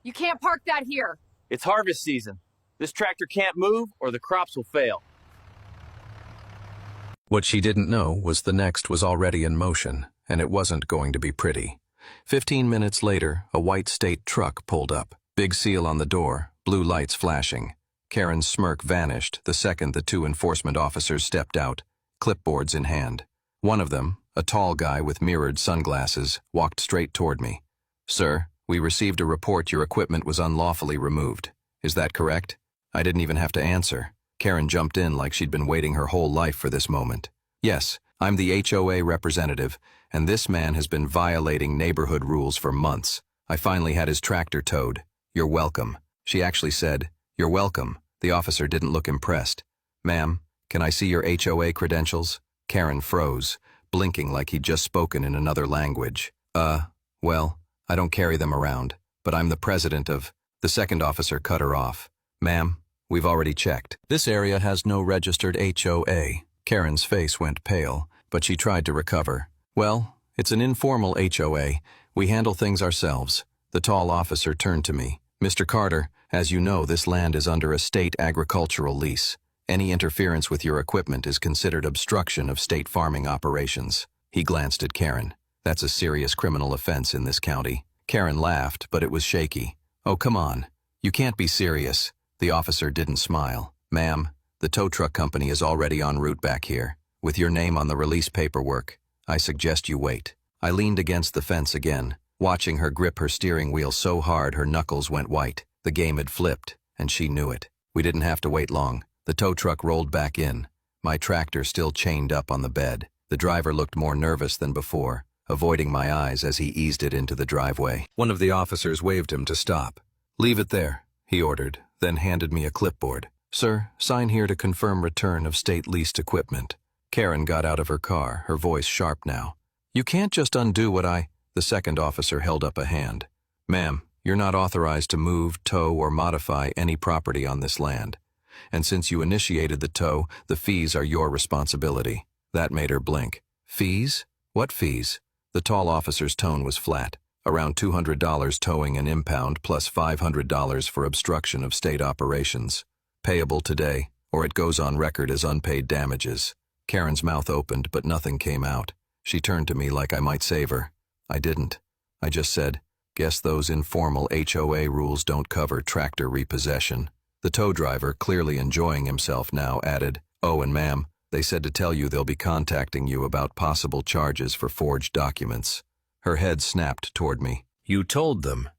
You can't park that here. It's harvest season. This tractor can't move or the crops will fail. What she didn't know was the next was already in motion, and it wasn't going to be pretty. 15 minutes later, a white state truck pulled up. Big seal on the door, blue lights flashing. Karen's smirk vanished the second the two enforcement officers stepped out, clipboards in hand. One of them, a tall guy with mirrored sunglasses, walked straight toward me. "Sir, we received a report your equipment was unlawfully removed. Is that correct?" I didn't even have to answer. Karen jumped in like she'd been waiting her whole life for this moment. "Yes, I'm the HOA representative, and this man has been violating neighborhood rules for months. I finally had his tractor towed. You're welcome." She actually said, "You're welcome." The officer didn't look impressed. "Ma'am, can I see your HOA credentials?" Karen froze, blinking like he'd just spoken in another language. Well, I don't carry them around, but I'm the president of..." The second officer cut her off. "Ma'am, we've already checked. This area has no registered HOA." Karen's face went pale, but she tried to recover. "Well, it's an informal HOA. We handle things ourselves." The tall officer turned to me. "Mr. Carter, as you know, this land is under a state agricultural lease. Any interference with your equipment is considered obstruction of state farming operations." He glanced at Karen. "That's a serious criminal offense in this county." Karen laughed, but it was shaky. "Oh, come on. You can't be serious." The officer didn't smile. "Ma'am, the tow truck company is already en route back here, with your name on the release paperwork. I suggest you wait." I leaned against the fence again, watching her grip her steering wheel so hard her knuckles went white. The game had flipped, and she knew it. We didn't have to wait long. The tow truck rolled back in, my tractor still chained up on the bed. The driver looked more nervous than before, avoiding my eyes as he eased it into the driveway. One of the officers waved him to stop. "Leave it there," he ordered, then handed me a clipboard. "Sir, sign here to confirm return of state-leased equipment." Karen got out of her car, her voice sharp now. "You can't just undo what I..." The second officer held up a hand. "Ma'am, you're not authorized to move, tow, or modify any property on this land. And since you initiated the tow, the fees are your responsibility." That made her blink. "Fees? What fees?" The tall officer's tone was flat. "Around $200 towing an impound plus $500 for obstruction of state operations. Payable today, or it goes on record as unpaid damages." Karen's mouth opened, but nothing came out. She turned to me like I might save her. I didn't. I just said, "Guess those informal HOA rules don't cover tractor repossession." The tow driver, clearly enjoying himself now, added, "Oh, and ma'am, they said to tell you they'll be contacting you about possible charges for forged documents." Her head snapped toward me. "You told them."